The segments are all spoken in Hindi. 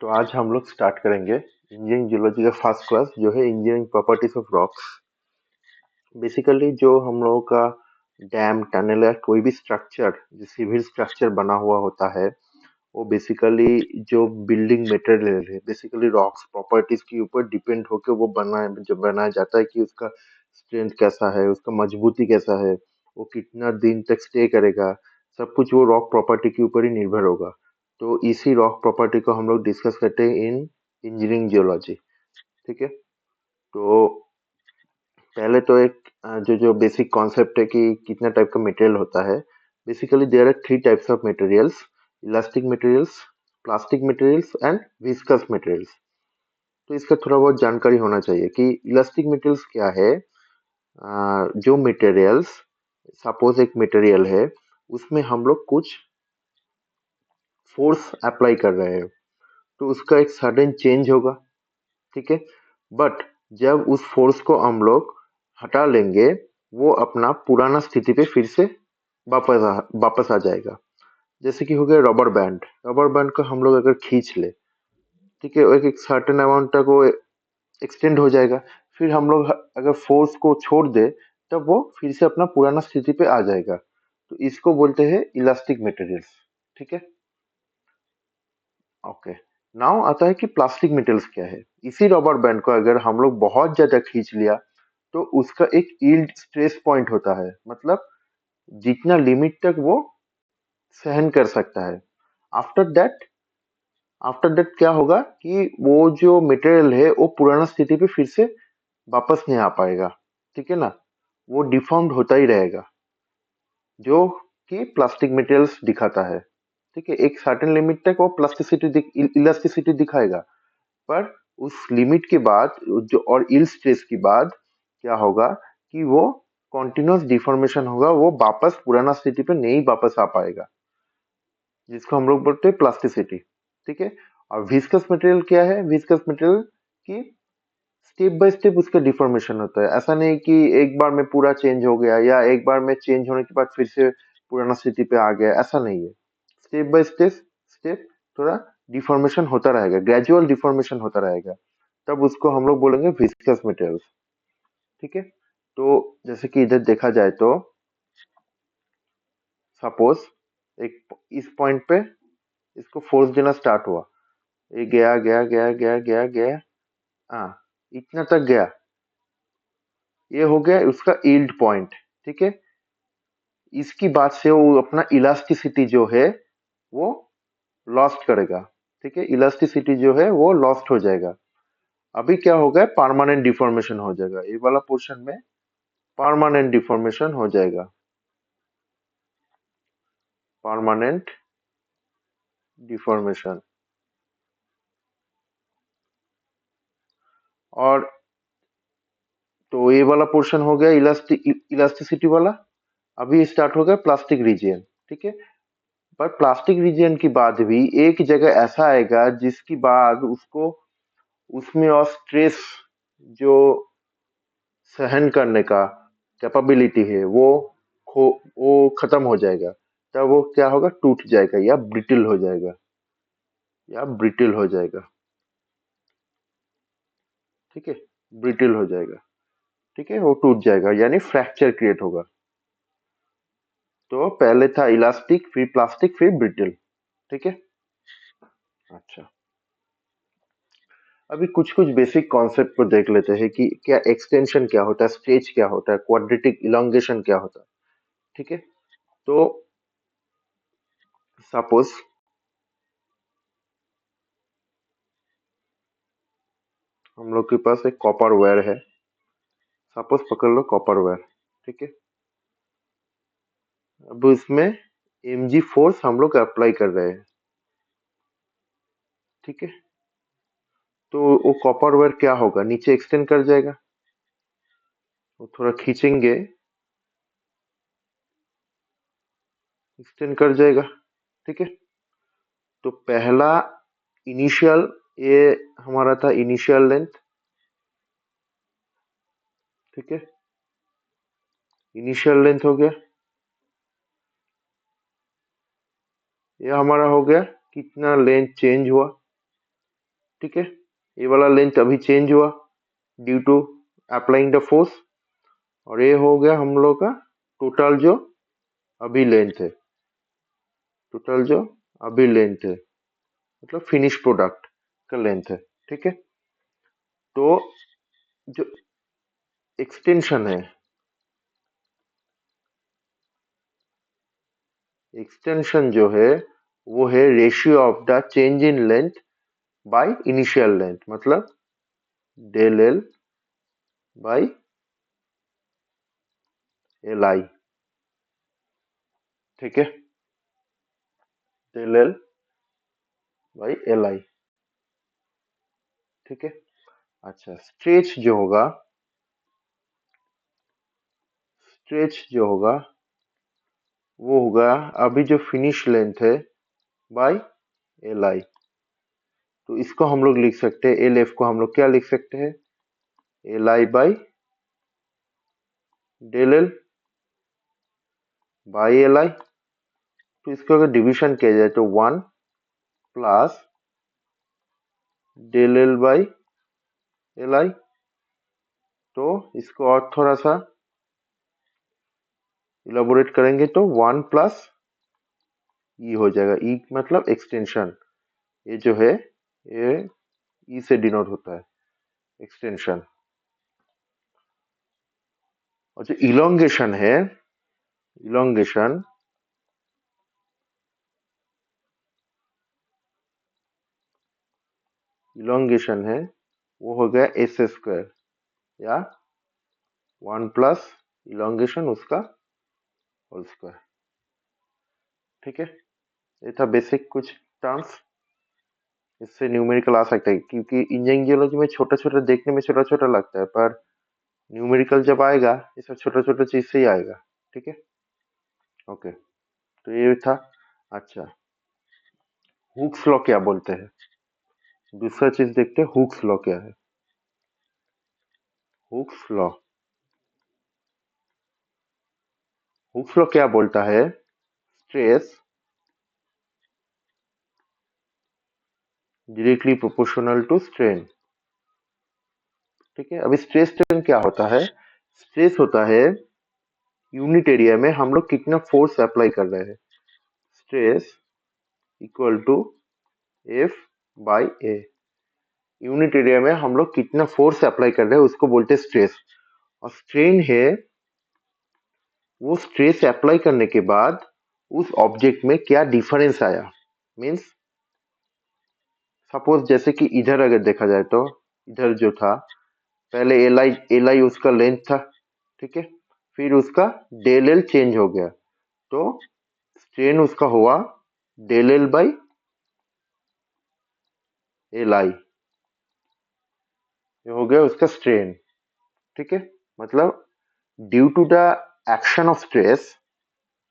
तो आज हम लोग स्टार्ट करेंगे इंजीनियरिंग जियोलॉजी का फर्स्ट क्लास जो है engineering properties of rocks. Basically जो हम लोगों का डैम टनल या कोई भी स्ट्रक्चर जो सिविल स्ट्रक्चर बना हुआ होता है वो बेसिकली जो बिल्डिंग मटेरियल है बेसिकली रॉक्स प्रॉपर्टीज के ऊपर डिपेंड होकर वो बनाया जाता है कि उसका स्ट्रेंथ कैसा है, उसका मजबूती कैसा है, वो कितना दिन तक स्टे करेगा। सब कुछ वो रॉक प्रॉपर्टी के ऊपर ही निर्भर होगा। तो इसी रॉक प्रॉपर्टी को हम लोग डिस्कस करते हैं इन इंजीनियरिंग जियोलॉजी। ठीक है। तो पहले तो एक जो जो बेसिक कॉन्सेप्ट है कि कितना टाइप का मटेरियल होता है। Basically there are three types of materials: elastic materials, plastic materials and viscous materials. तो इसका थोड़ा बहुत जानकारी होना चाहिए कि इलास्टिक मटेरियल्स क्या है। जो मटेरियल्स, सपोज एक मटेरियल है, उसमें हम लोग कुछ फोर्स अप्लाई कर रहे हैं तो उसका एक सडन चेंज होगा। ठीक है। बट जब उस फोर्स को हम लोग हटा लेंगे वो अपना पुराना स्थिति पे फिर से वापस आ जाएगा। जैसे कि हो गया रबर बैंड। रबर बैंड को हम लोग अगर खींच ले, ठीक है, एक एक सर्टेन अमाउंट तक वो एक्सटेंड हो जाएगा। फिर हम लोग अगर फोर्स को छोड़ दे तब वो फिर से अपना पुराना स्थिति पे आ जाएगा। तो इसको बोलते हैं इलास्टिक मटेरियल्स। ठीक है। ओके। नाउ आता है कि प्लास्टिक मटेरियल्स क्या है। इसी रबर बैंड को अगर हम लोग बहुत ज्यादा खींच लिया तो उसका एक यील्ड स्ट्रेस पॉइंट होता है, मतलब जितना लिमिट तक वो सहन कर सकता है। आफ्टर दैट आफ्टर दैट क्या होगा कि वो जो मटेरियल है वो पुराना स्थिति पे फिर से वापस नहीं आ पाएगा। ठीक है ना। वो डिफॉर्म्ड होता ही रहेगा, जो कि प्लास्टिक मटेरियल्स दिखाता है। ठीक है। एक सर्टेन लिमिट तक वो इलास्टिसिटी दिखाएगा, पर उस लिमिट के बाद जो और यील्ड स्ट्रेस के बाद क्या होगा कि वो कॉन्टिन्यूस डिफॉर्मेशन होगा, वो वापस पुराना स्थिति पे नहीं वापस आ पाएगा, जिसको हम लोग बोलते हैं प्लास्टिसिटी। ठीक है। और विस्कस मटेरियल क्या है। विस्कस मटेरियल की स्टेप बाय स्टेप उसका डिफॉर्मेशन होता है। ऐसा नहीं कि एक बार में पूरा चेंज हो गया या एक बार में चेंज होने के बाद फिर से पुराना स्थिति पे आ गया, ऐसा नहीं है। स्टेप बाय स्टेप थोड़ा डिफॉर्मेशन होता रहेगा, ग्रेजुअल डिफॉर्मेशन होता रहेगा। तब उसको हम लोग बोलेंगे विस्कस मटेरियल्स। ठीक है। तो जैसे कि इधर देखा जाए तो सपोज एक इस पॉइंट पे इसको फोर्स देना स्टार्ट हुआ। ये गया गया गया गया गया गया, हाँ, इतना तक गया। ये हो गया उसका यील्ड पॉइंट। ठीक है। इसकी बात से वो अपना इलास्टिसिटी जो है वो लॉस्ट करेगा। ठीक है। इलास्टिसिटी जो है वो लॉस्ट हो जाएगा। अभी क्या होगा, परमानेंट डिफॉर्मेशन हो जाएगा। ये वाला पोर्शन में परमानेंट डिफॉर्मेशन हो जाएगा। Permanent deformation. और तो ये वाला पोर्शन हो गया इलास्टिसिटी वाला। अभी स्टार्ट हो गया प्लास्टिक रीजियन। ठीक है। पर प्लास्टिक रीजियन की बाद भी एक जगह ऐसा आएगा जिसकी बाद उसको उसमें और स्ट्रेस जो सहन करने का कैपेबिलिटी है वो खत्म हो जाएगा। तब वो क्या होगा, टूट जाएगा या ब्रिटल हो जाएगा, या ब्रिटल हो जाएगा। ठीक है। ब्रिटल हो जाएगा। ठीक है। वो टूट जाएगा यानी फ्रैक्चर क्रिएट होगा। तो पहले था इलास्टिक, फिर प्लास्टिक, फिर ब्रिटल। ठीक है। अच्छा। अभी कुछ कुछ बेसिक कॉन्सेप्ट को देख लेते हैं कि क्या एक्सटेंशन क्या होता है, स्ट्रेच क्या होता है, क्वाड्रेटिक इलोंगेशन क्या होता है। ठीक है। तो सपोज हम लोग के पास एक कॉपर वायर है। सपोज पकड़ लो कॉपर वायर। ठीक है। अब इसमें mg फोर्स हम लोग अप्लाई कर रहे हैं। ठीक है। तो वो कॉपर वायर क्या होगा, नीचे एक्सटेंड कर जाएगा। वो थोड़ा खींचेंगे, एक्सटेंड कर जाएगा। ठीक है। तो पहला इनिशियल, ये हमारा था इनिशियल लेंथ। ठीक है। इनिशियल लेंथ हो गया। ये हमारा हो गया कितना लेंथ चेंज हुआ। ठीक है, ये वाला लेंथ अभी चेंज हुआ due to applying the force, और ये हो गया हम लोग का टोटल जो अभी लेंथ है, टोटल जो अभी लेंथ है, मतलब फिनिश प्रोडक्ट का लेंथ है। ठीक है, तो जो एक्सटेंशन है, एक्सटेंशन जो है वो है ratio of the change in length by initial length, मतलब del L by L I. ठीक है, del L by L I. ठीक है, अच्छा स्ट्रेच जो होगा, स्ट्रेच जो होगा वो होगा अभी जो फिनिश लेंथ है बाय एल आई। तो इसको हम लोग लिख सकते हैं, एल एफ को हम लोग क्या लिख सकते हैं, L I by del L by L I. तो इसको अगर डिवीजन किया जाए तो 1 plus del L by L I. तो इसको और थोड़ा सा इलाबोरेट करेंगे तो 1 प्लस ई हो जाएगा, ई मतलब एक्सटेंशन, ये जो है ये ई से डिनोट होता है, एक्सटेंशन। और जो इलोंगेशन है, इलोंगेशन, इलोंगेशन है वो हो गया एस स्क्वायर, या 1 प्लस इलोंगेशन उसका होल स्क्वायर। ठीक है, ये था बेसिक कुछ टर्म्स, इससे न्यूमेरिकल आ सकता है, क्योंकि इंजीनियरिंग जियोलॉजी में छोटा छोटा देखने में छोटा छोटा लगता है, पर न्यूमेरिकल जब आएगा ये सब छोटा छोटा चीज से ही आएगा। ठीक है, ओके, तो ये था। अच्छा, हुक्स लॉ क्या बोलते हैं, दूसरा चीज देखते हैं हुक्स लॉ क्या है। हुक्स लॉ, हुक्स लॉ क्या बोलता है, stress directly proportional to strain. ठीक है, अभी स्ट्रेस स्ट्रेन क्या होता है, स्ट्रेस होता है यूनिट एरिया में हम लोग कितना फोर्स अप्लाई कर रहे हैं, stress equal to F by A. Unit area में हम लोग कितना फोर्स अप्लाई कर रहे हैं उसको बोलते हैं स्ट्रेस। और स्ट्रेन है वो स्ट्रेस अप्लाई करने के बाद उस ऑब्जेक्ट में क्या डिफरेंस आया, मींस सपोज जैसे कि इधर अगर देखा जाए तो इधर जो था पहले एल आई उसका लेंथ था। ठीक है, फिर उसका डेल एल चेंज हो गया, तो स्ट्रेन उसका हुआ del L by L I, ये हो गया उसका स्ट्रेन। ठीक है, मतलब due to the action of stress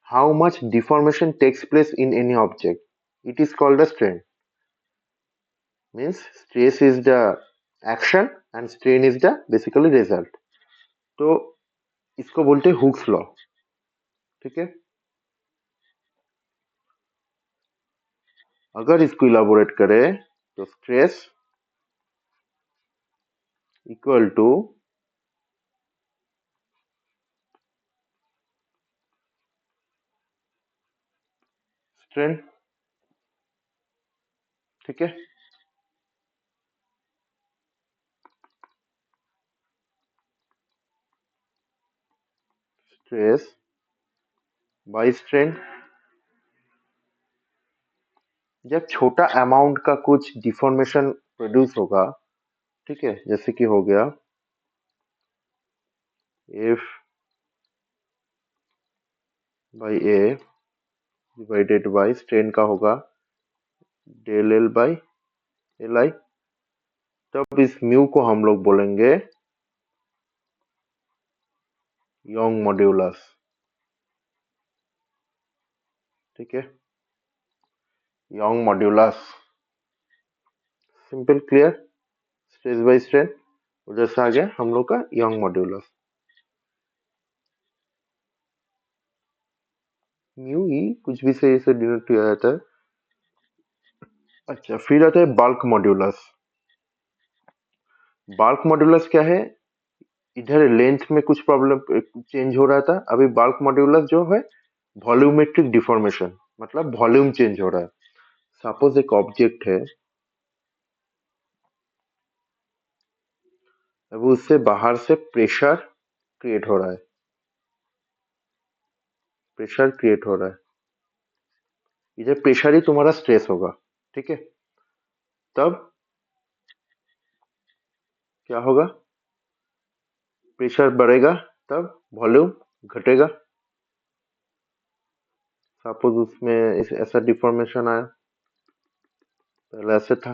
how much deformation takes place in any object, it is called a strain, means stress is the action and strain is the basically result। तो इसको बोलते हैं हुक्स लॉ। ठीक है, अगर इसको इलाबोरेट करें तो स्ट्रेस इक्वल टू स्ट्रेन। ठीक है, स्ट्रेस बाई स्ट्रेन, जब छोटा अमाउंट का कुछ डिफॉर्मेशन प्रोड्यूस होगा, ठीक है, जैसे कि हो गया F by A divided by strain का होगा del L by L I, तब इस म्यू को हम लोग बोलेंगे यंग मॉड्यूलस। ठीक है, young modulus, simple clear, stress by strain, उधर से आ गया हम लोग का यंग मॉड्यूलस, म्यू ही कुछ भी से इसे डिनोट किया जाता है। अच्छा, फिर आता है बल्क मॉड्यूलस। बल्क मॉड्यूलस क्या है? इधर लेंथ में कुछ प्रॉब्लम चेंज हो रहा था, अभी बल्क मॉड्यूलस जो है वॉल्यूमेट्रिक डिफॉर्मेशन, मतलब वॉल्यूम चेंज हो रहा है। सपोज एक ऑब्जेक्ट है, अब उससे बाहर से प्रेशर क्रिएट हो रहा है, प्रेशर क्रिएट हो रहा है, इधर प्रेशर ही तुम्हारा स्ट्रेस होगा, ठीक है। तब क्या होगा? प्रेशर बढ़ेगा, तब वॉल्यूम घटेगा। सपोज उसमें ऐसा डिफॉर्मेशन आया, पहले ऐसे था,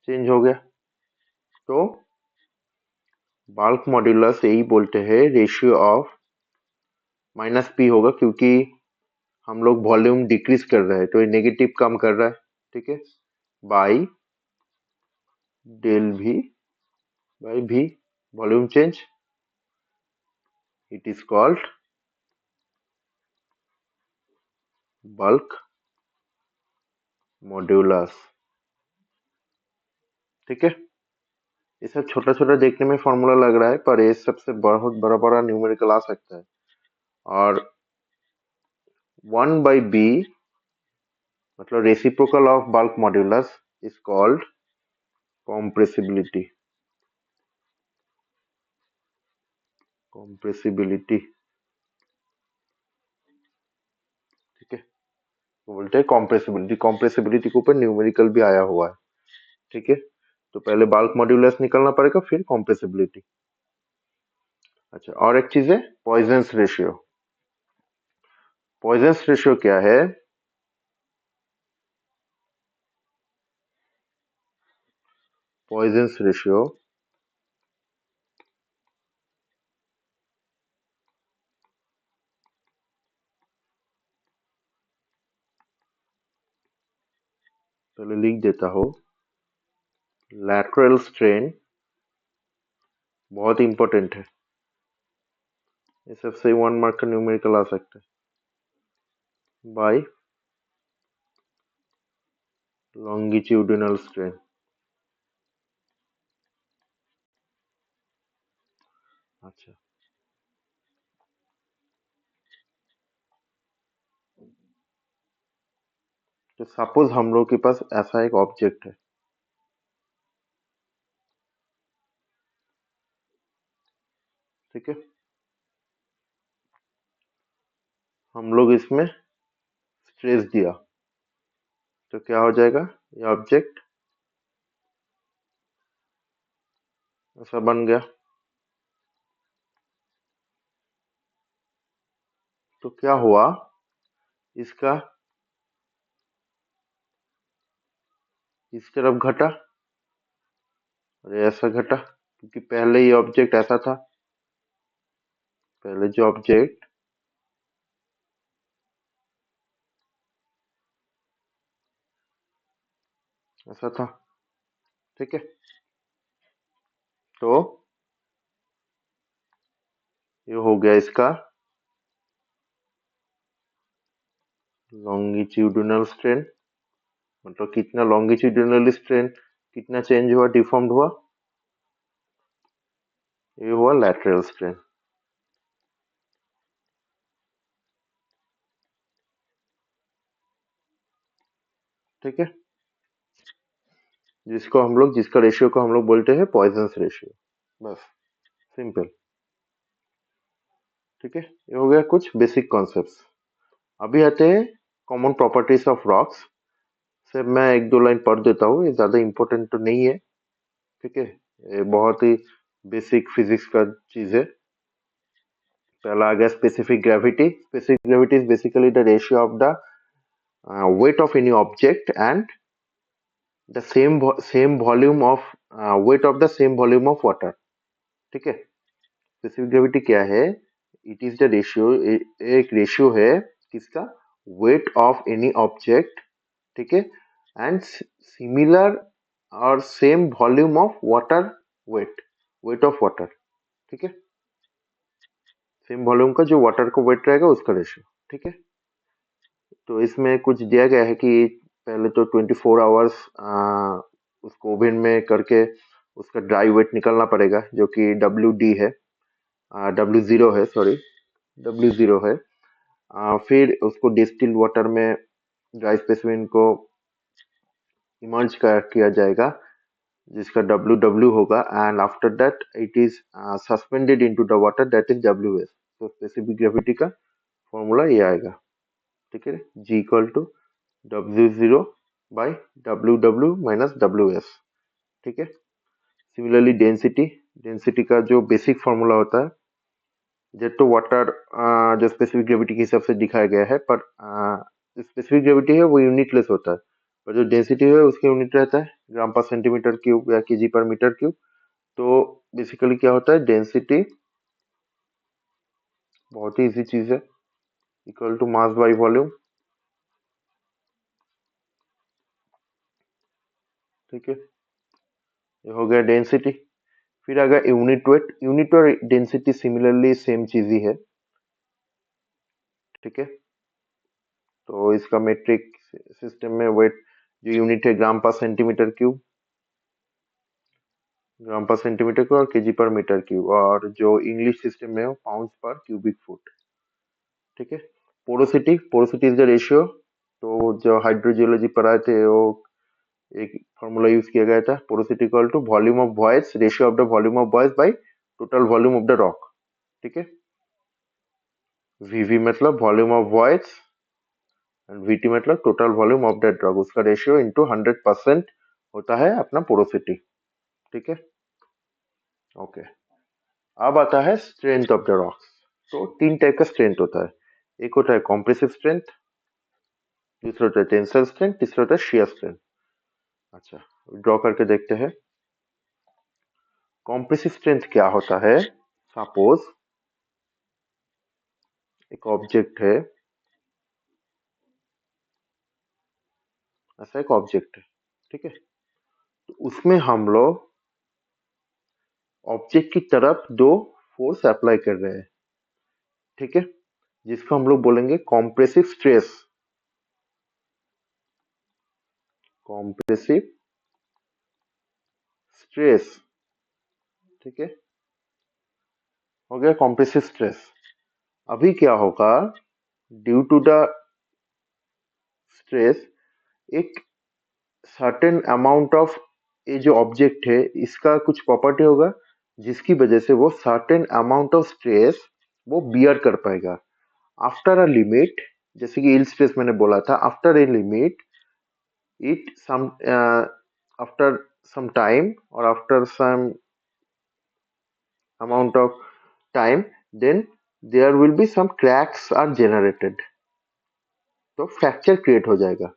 चेंज हो गया, तो बल्क मॉड्यूलस यही बोलते हैं रेशियो ऑफ माइनस पी होगा, क्योंकि हम लोग वॉल्यूम डिक्रीज कर रहे हैं तो ये नेगेटिव कम कर रहा है, ठीक है। बाई डेल भी बाई भी volume change, it is called bulk modulus, ठीक है। ये सब छोटा छोटा देखने में फॉर्मूला लग रहा है, पर ये सबसे बहुत बड़ा बड़ा न्यूमेरिकल आ सकता है। और 1/b मतलब reciprocal of bulk modulus is called compressibility, compressibility, ठीक है। वो बोलते हैं कॉम्प्रेसिबिलिटी, कॉम्प्रेसिबिलिटी के ऊपर न्यूमेरिकल भी आया हुआ है, ठीक है। तो पहले बल्क मॉड्यूलस निकलना पड़ेगा, फिर कॉम्प्रेसिबिलिटी। अच्छा, और एक चीज है पॉइजन्स रेशियो। पॉइजन्स रेशियो क्या है? पॉइजन्स रेशियो पहले लिख देता हूँ। लैटरल स्ट्रेन बहुत इंपॉर्टेंट है, ये सबसे 1 मार्क का न्यूमेरिकल आ सकता है, बाय लॉन्गिट्यूडिनल स्ट्रेन। अच्छा, तो सपोज हम लोग के पास ऐसा एक ऑब्जेक्ट है, ठीक है। हम लोग इसमें स्ट्रेस दिया, तो क्या हो जाएगा? ये ऑब्जेक्ट ऐसा बन गया, तो क्या हुआ? इसका इस तरफ घटा और ये ऐसा घटा, क्योंकि पहले ये ऑब्जेक्ट ऐसा था, पहले जो ऑब्जेक्ट ऐसा था, ठीक है। तो ये हो गया इसका लॉन्गिट्यूडिनल स्ट्रेन, मतलब कितना लॉन्गिट्यूडिनल स्ट्रेन कितना चेंज हुआ, डिफॉर्म्ड हुआ, ये हुआ लैटरल स्ट्रेन, ठीक है। जिसका रेशियो को हम लोग बोलते हैं पॉइजन्स रेशियो, बस, सिंपल, ठीक है। ये हो गया कुछ बेसिक कॉन्सेप्ट्स। अभी आते हैं कॉमन प्रॉपर्टीज ऑफ रॉक्स से। मैं एक दो लाइन पढ़ देता हूँ, ये ज्यादा इंपॉर्टेंट तो नहीं है, ठीक है। ये बहुत ही बेसिक फिजिक्स का चीज है। पहला आ गया specific gravity. Specific gravity is basically the ratio of the weight of any object and the same volume of weight of the same volume of water, ठीक है। स्पेसिफिक ग्रेविटी क्या है? इट इज द रेशियो, एक रेशियो है किसका? वेट ऑफ एनी ऑब्जेक्ट, ठीक है, एंड सिमिलर और same volume of water weight, weight of water, ठीक है। सेम वॉल्यूम का जो वाटर का वेट रहेगा उसका रेशियो, ठीक है। तो इसमें कुछ दिया गया है कि पहले तो 24 आवर्स उसको ओवन में करके उसका ड्राई वेट निकालना पड़ेगा, जो कि WD है, W0 है, सॉरी, W0 है। फिर उसको डिस्टिल वाटर में ड्राई स्पेसिमेन को इमर्ज किया जाएगा, जिसका WW होगा, and after that it is suspended into the water, that is WS। तो स्पेसिफिक ग्रेविटी का फॉर्मूला ये आएगा, ठीक है, G equal to W0 by WW minus WS, ठीक है। सिमिलरली डेंसिटी, डेंसिटी का जो बेसिक फॉर्मूला होता है, जेट टू वाटर जो स्पेसिफिक ग्रेविटी के हिसाब से दिखाया गया है, पर स्पेसिफिक ग्रेविटी है वो यूनिटलेस होता है, पर जो डेंसिटी है उसका यूनिट रहता है ग्राम पर सेंटीमीटर क्यूब या केजी पर मीटर क्यूब। तो बेसिकली क्या होता है, डेंसिटी बहुत ही इजी चीज है, equal to mass by volume, ठीक है, ये हो गया डेंसिटी। फिर आ गया यूनिट वेट। यूनिट और डेंसिटी सिमिलरली सेम चीज ही है, ठीक है। तो इसका मेट्रिक सिस्टम में वेट जो यूनिट है ग्राम पर सेंटीमीटर क्यूब, ग्राम पर सेंटीमीटर क्यूब और केजी पर मीटर क्यूब, और जो इंग्लिश सिस्टम में हो पाउंड पर क्यूबिक फुट, ठीक है। Porosity, porosity is the ratio. तो जो हाइड्रोजियोलॉजी पढ़ाए थे वो एक फॉर्मूला यूज किया गया था, porosity equal to volume of voids, ratio of the volume of voids by total volume of the rock, ठीक है। VV मतलब volume of voids and VT मतलब total volume of that rock, उसका रेशियो इंटू 100% होता है अपना पोरोसिटी, ठीक है। ओके, अब आता है स्ट्रेंथ ऑफ द रॉक्स। तो तीन टाइप का स्ट्रेंथ होता है, एक होता है कॉम्प्रेसिव स्ट्रेंथ, दूसरा होता है टेंसाइल स्ट्रेंथ, तीसरा होता है शियर स्ट्रेंथ। अच्छा, ड्रॉ करके देखते हैं। कॉम्प्रेसिव स्ट्रेंथ क्या होता है, सपोज एक ऑब्जेक्ट है, ऐसा एक ऑब्जेक्ट है, ठीक है। तो उसमें हम लोग ऑब्जेक्ट की तरफ दो फोर्स अप्लाई कर रहे हैं, ठीक है, जिसको हम लोग बोलेंगे कॉम्प्रेसिव स्ट्रेस, कॉम्प्रेसिव स्ट्रेस, ठीक है, हो गया कॉम्प्रेसिव स्ट्रेस। अभी क्या होगा, ड्यू टू द स्ट्रेस एक सर्टेन अमाउंट ऑफ, ये जो ऑब्जेक्ट है इसका कुछ प्रॉपर्टी होगा जिसकी वजह से वो सर्टेन अमाउंट ऑफ स्ट्रेस वो बियर कर पाएगा। आफ्टर अ लिमिट, जैसे कि यील्ड स्ट्रेस मैंने बोला था, after a limit it some after some time or after some amount of time, then there will be some cracks are generated, तो फ्रैक्चर क्रिएट हो जाएगा,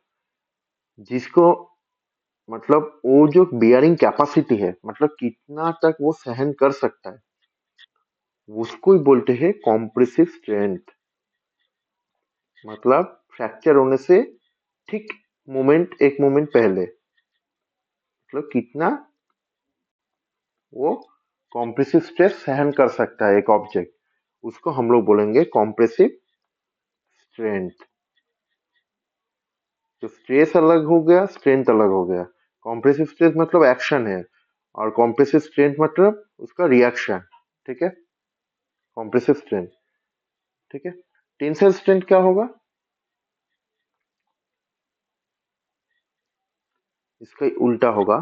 जिसको मतलब वो जो बियरिंग कैपेसिटी है, मतलब कितना तक वो सहन कर सकता है, उसको ही बोलते हैं कॉम्प्रेसिव स्ट्रेंथ। मतलब फ्रैक्चर होने से ठीक मोमेंट, एक मोमेंट पहले, मतलब कितना वो कॉम्प्रेसिव स्ट्रेस सहन कर सकता है एक ऑब्जेक्ट, उसको हम लोग बोलेंगे कॉम्प्रेसिव स्ट्रेंथ। तो स्ट्रेस अलग हो गया, स्ट्रेंथ अलग हो गया। कॉम्प्रेसिव स्ट्रेस मतलब एक्शन है, और कॉम्प्रेसिव स्ट्रेंथ मतलब उसका रिएक्शन, ठीक है, कॉम्प्रेसिव स्ट्रेंथ, ठीक है। टेंसाइल स्ट्रेंथ क्या होगा, इसका उल्टा होगा।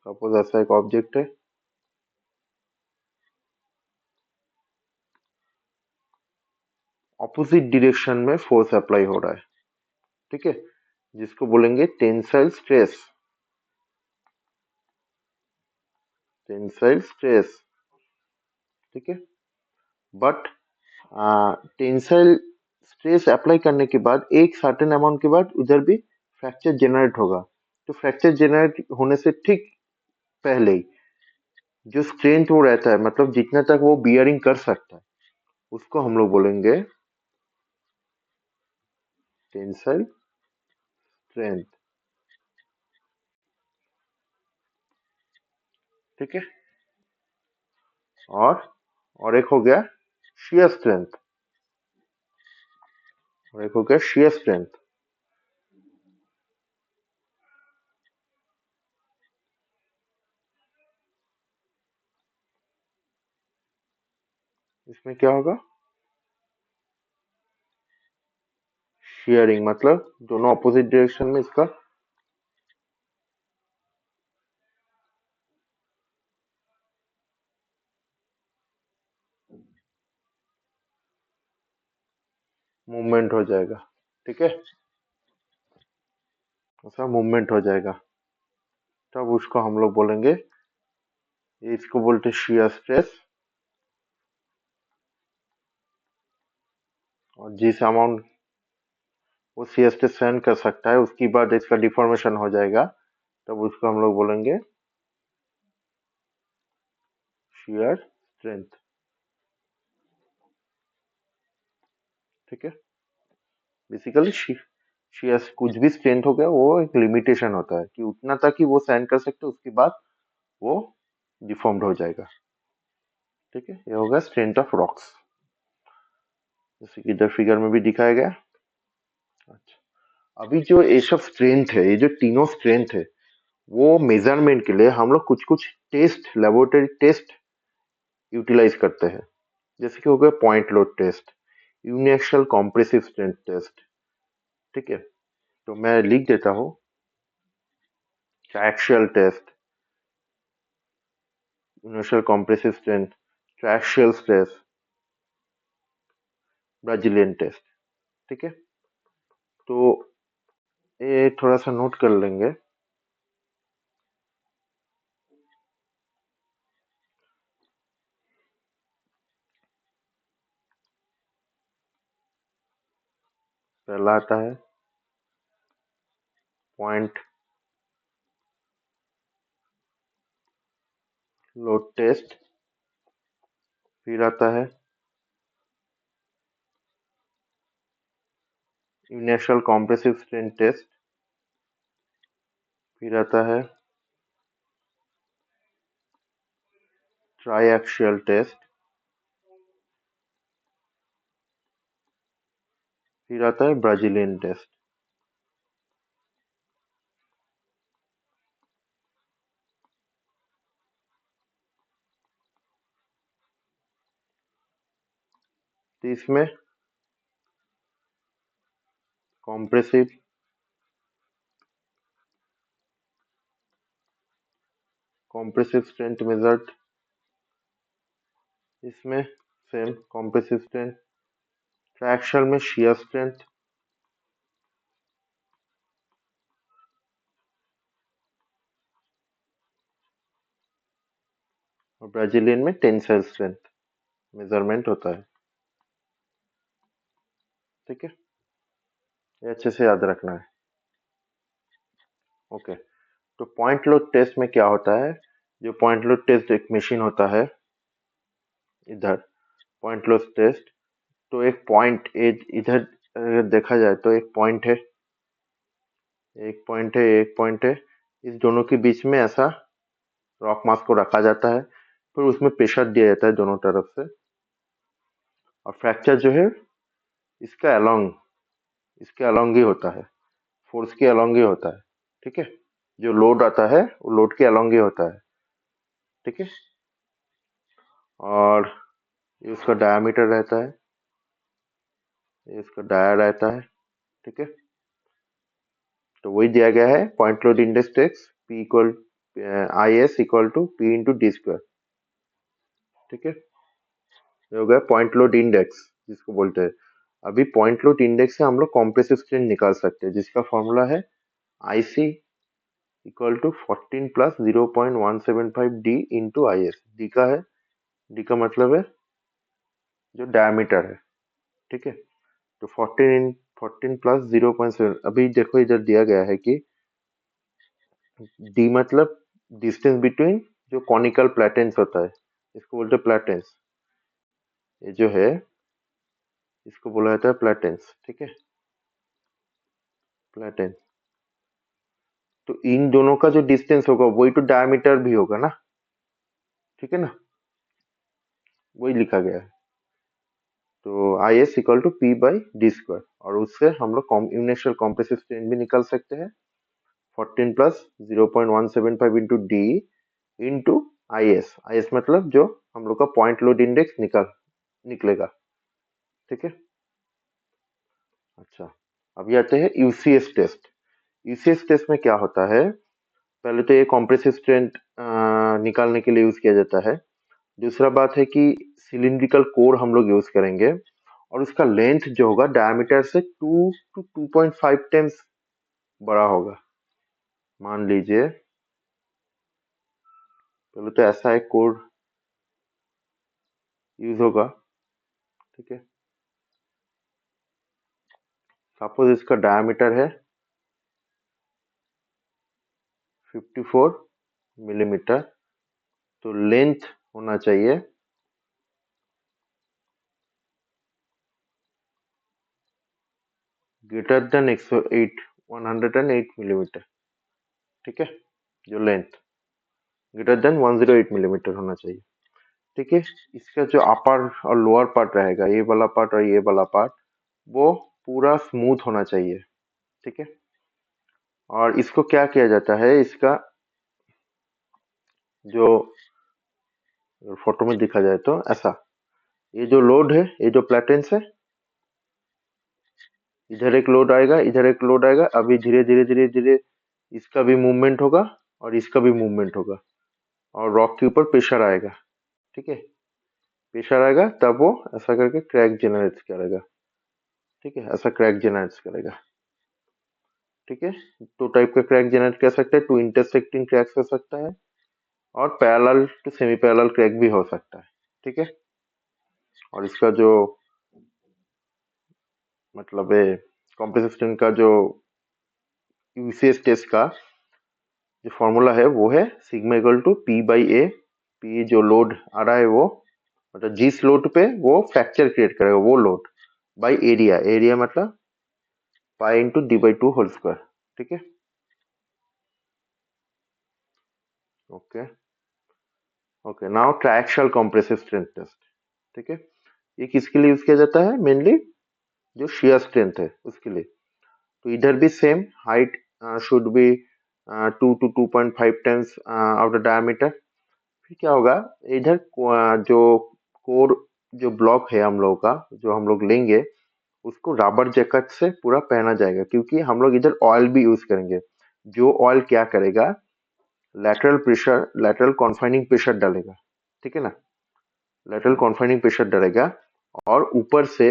सपोज ऐसा एक ऑब्जेक्ट है, ऑपोजिट डायरेक्शन में फोर्स अप्लाई हो रहा है, ठीक है, जिसको बोलेंगे टेंसाइल स्ट्रेस, टेंसाइल स्ट्रेस, ठीक है। बट टेंसाइल स्ट्रेस अप्लाई करने के बाद एक सर्टेन अमाउंट के बाद उधर भी फ्रैक्चर जनरेट होगा। तो फ्रैक्चर जनरेट होने से ठीक पहले ही जो स्ट्रेंथ वो रहता है, मतलब जितना तक वो बियरिंग कर सकता है, उसको हम लोग बोलेंगे टेंसाइल स्ट्रेंथ, ठीक है। और एक हो गया शियर स्ट्रेंथ, और एक हो गया शियर स्ट्रेंथ। इसमें क्या होगा? शेयरिंग मतलब दोनों अपोजिट डायरेक्शन में इसका मूवमेंट हो जाएगा। ठीक है, ऐसा मूवमेंट हो जाएगा, तब उसको हम लोग बोलेंगे, इसको बोलते शियर स्ट्रेस। और जिस अमाउंट वो शियर स्ट्रेस सहन कर सकता है उसके बाद इसका डिफॉर्मेशन हो जाएगा, तब उसको हम लोग बोलेंगे शियर स्ट्रेंथ। ठीक है, बेसिकली शियर कुछ भी स्ट्रेंथ हो गया वो एक लिमिटेशन होता है कि उतना तक ही वो सहन कर सकते, उसके बाद वो डिफॉर्म्ड हो जाएगा। ठीक है, ये होगा स्ट्रेंथ ऑफ रॉक्स, जैसे कि इधर फिगर में भी दिखाया गया। अच्छा, अभी जो ये सब स्ट्रेंथ है, ये जो तीनों स्ट्रेंथ है, वो मेजरमेंट के लिए हम लोग कुछ कुछ टेस्ट, लेबोरेटरी टेस्ट यूटिलाइज करते हैं। जैसे कि हो गया point load test, uniaxial compressive strength test. ठीक है, तो मैं लिख देता हूँ, triaxial test, uniaxial compressive strength, triaxial stress, Brazilian test. ठीक है, तो ये थोड़ा सा नोट कर लेंगे। पहला आता है पॉइंट लोड टेस्ट, फिर आता है यूनिएक्सियल कॉम्प्रेसिव स्ट्रेंथ टेस्ट, फिर आता है ट्राइएक्सियल टेस्ट, फिर आता है ब्राजीलियन टेस्ट। तो इसमें कॉम्प्रेसिव, कॉम्प्रेसिव स्ट्रेंथ मेजर्ड, इसमें सेम कॉम्प्रेसिव स्ट्रेंथ, ट्राइएक्सियल में शियर स्ट्रेंथ, और ब्राजीलियन में टेंसाइल स्ट्रेंथ मेजरमेंट होता है। ठीक है, ये अच्छे से याद रखना है। ओके, तो पॉइंट लोड टेस्ट में क्या होता है? जो पॉइंट लोड टेस्ट एक मशीन होता है, इधर पॉइंट लोड टेस्ट, तो एक पॉइंट इधर अगर देखा जाए तो एक पॉइंट है, एक पॉइंट है, एक पॉइंट है, इस दोनों के बीच में ऐसा रॉक मास को रखा जाता है, फिर उसमें प्रेशर दिया जाता है दोनों तरफ से, और फ्रैक्चर जो है इसका अलोंग, इसके अलोंग ही होता है, फोर्स के अलोंग ही होता है। ठीक है, जो लोड आता है वो लोड के अलोंग ही होता है। ठीक है, और ये उसका डायमीटर रहता है, ये इसका डाया रहता है। ठीक है, तो वही दिया गया है, point load index takes P equal I S equal to P into D square. ठीक है, ये हो गया पॉइंट लोड इंडेक्स जिसको बोलते हैं। अभी पॉइंट लोड इंडेक्स से हम लोग कॉम्प्रेसिव स्ट्रेंथ निकाल सकते हैं, जिसका फॉर्मूला है I C equal to 14 plus 0.175 D into I S. D का है, डी का मतलब है जो डायमीटर है। ठीक है, तो 14 प्लस 0.7, अभी देखो इधर दिया गया है कि डी मतलब डिस्टेंस बिटवीन जो कॉनिकल प्लेटेंस होता है, इसको बोलते हैं प्लेटेंस। ये जो है इसको बोला जाता है प्लेटेंस। ठीक है, प्लेटेंस, तो इन दोनों का जो डिस्टेंस होगा वही तो डायमीटर भी होगा ना। ठीक है ना, वही लिखा गया है। तो I S equal to P by D square, और उससे हम लोग यूनिएक्सियल कॉम्प्रेसिव स्ट्रेन भी निकाल सकते हैं, 14 plus 0.175 into D into I S. I S मतलब जो हम लोग का पॉइंट लोड इंडेक्स निकाल निकलेगा। ठीक है। अच्छा, अभी आते हैं यूसीएस टेस्ट। यूसीएस टेस्ट में क्या होता है, पहले तो ये कॉम्प्रेसिव स्ट्रेंथ निकालने के लिए यूज किया जाता है। दूसरा बात है कि सिलिंड्रिकल कोर हम लोग यूज करेंगे, और उसका लेंथ जो होगा डायमीटर से 2 to 2.5 टाइम्स बड़ा होगा। मान लीजिए पहले तो ऐसा एक कोर यूज होगा। ठीक है, सपोज इसका डायमीटर है 54 मिलीमीटर, तो लेंथ होना चाहिए ग्रेटर देन 108 मिलीमीटर। ठीक है, जो लेंथ ग्रेटर देन 108 मिलीमीटर होना चाहिए। ठीक है, इसका जो अपर और लोअर पार्ट रहेगा, ये वाला पार्ट और ये वाला पार्ट, वो पूरा स्मूथ होना चाहिए। ठीक है, और इसको क्या किया जाता है, इसका जो फोटो में दिखा जाए तो ऐसा, ये जो लोड है, ये जो प्लेटेंस है, इधर एक लोड आएगा, इधर एक लोड आएगा, अभी धीरे धीरे धीरे धीरे इसका भी मूवमेंट होगा और इसका भी मूवमेंट होगा, और रॉक के ऊपर प्रेशर आएगा। ठीक है, प्रेशर आएगा तब वो ऐसा करके क्रैक जनरेट करेगा। ठीक है, ऐसा क्रैक जनरेट करेगा। ठीक है, दो टाइप का क्रैक जनरेट कर सकते हैं, टू इंटरसेक्टिंग क्रैक्स हो सकता है, और parallel to semi parallel crack भी हो सकता है। ठीक है, और इसका जो मतलब है कॉम्प्रेसिव स्ट्रेंथ का जो यूसीएस टेस्ट का जो फॉर्मूला है वो है sigma equal to P by A. P जो लोड आ रहा है वो, मतलब जिस लोड पे वो फ्रैक्चर क्रिएट करेगा वो लोड, बाई एरिया। एरिया मतलब pi into D by two whole square. ठीक है, okay okay. Now triaxial compressive strength test. ठीक है, ये किसके लिए यूज किया जाता है, मेनली जो शियर स्ट्रेंथ है उसके लिए। तो इधर भी same, height should be 2 to 2.5 times of the diameter. फिर क्या होगा, इधर जो कोर जो ब्लॉक है हम लोगों का, जो हम लोग लेंगे, उसको रबर जैकेट से पूरा पहना जाएगा, क्योंकि हम लोग इधर ऑयल भी यूज करेंगे। जो ऑयल क्या करेगा, लेटरल प्रेशर, लेटरल कॉन्फाइनिंग प्रेशर डालेगा। ठीक है ना, लेटरल कॉन्फाइनिंग प्रेशर डालेगा, और ऊपर से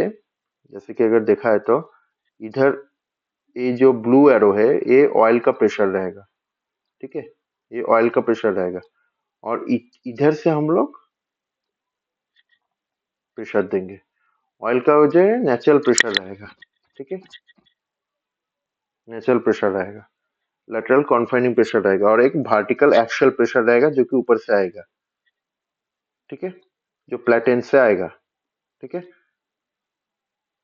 जैसे कि अगर देखा है तो इधर ये जो ब्लू एरो है, ये ऑयल का प्रेशर रहेगा। ठीक है, ये ऑयल का प्रेशर रहेगा, और इधर से हम लोग प्रेशर देंगे। ऑयल का जो है नेचुरल प्रेशर रहेगा। ठीक है, नेचुरल प्रेशर रहेगा, लेटरल कॉन्फाइनिंग प्रेशर रहेगा, और एक वर्टिकल एक्सियल प्रेशर रहेगा जो कि ऊपर से आएगा। ठीक है, जो प्लेटेन से आएगा। ठीक है,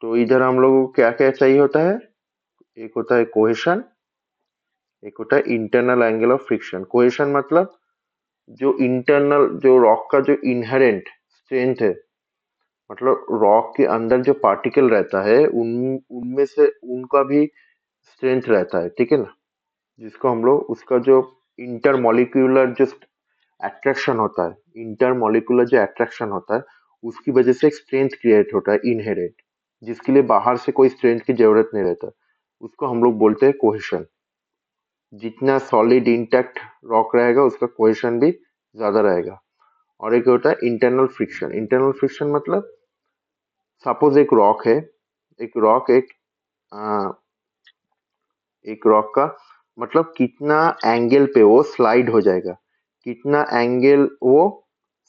तो इधर हम लोगों को क्या क्या चाहिए होता है, एक होता है कोहेशन, एक होता है internal angle of friction. Cohesion मतलब जो इंटरनल, जो रॉक का जो इनहेरेंट स्ट्रेंथ है, मतलब रॉक के अंदर जो पार्टिकल रहता है उन उनमें से उनका भी स्ट्रेंथ रहता है। ठीक है ना, जिसको हम लोग उसका जो इंटरमोलिक्यूलर जो अट्रैक्शन होता है, इंटरमोलिकुलर जो अट्रैक्शन होता है, उसकी वजह से एक स्ट्रेंथ क्रिएट होता है इनहेरेंट, जिसके लिए बाहर से कोई स्ट्रेंथ की जरूरत नहीं रहता, उसको हम लोग बोलते हैं कोहेशन। जितना सॉलिड इंटैक्ट रॉक रहेगा उसका कोहेशन भी ज्यादा रहेगा। और एक होता है इंटरनल फ्रिक्शन। इंटरनल फ्रिक्शन मतलब सपोज एक रॉक है, एक रॉक एक रॉक का मतलब कितना एंगल पे वो स्लाइड हो जाएगा, कितना एंगल वो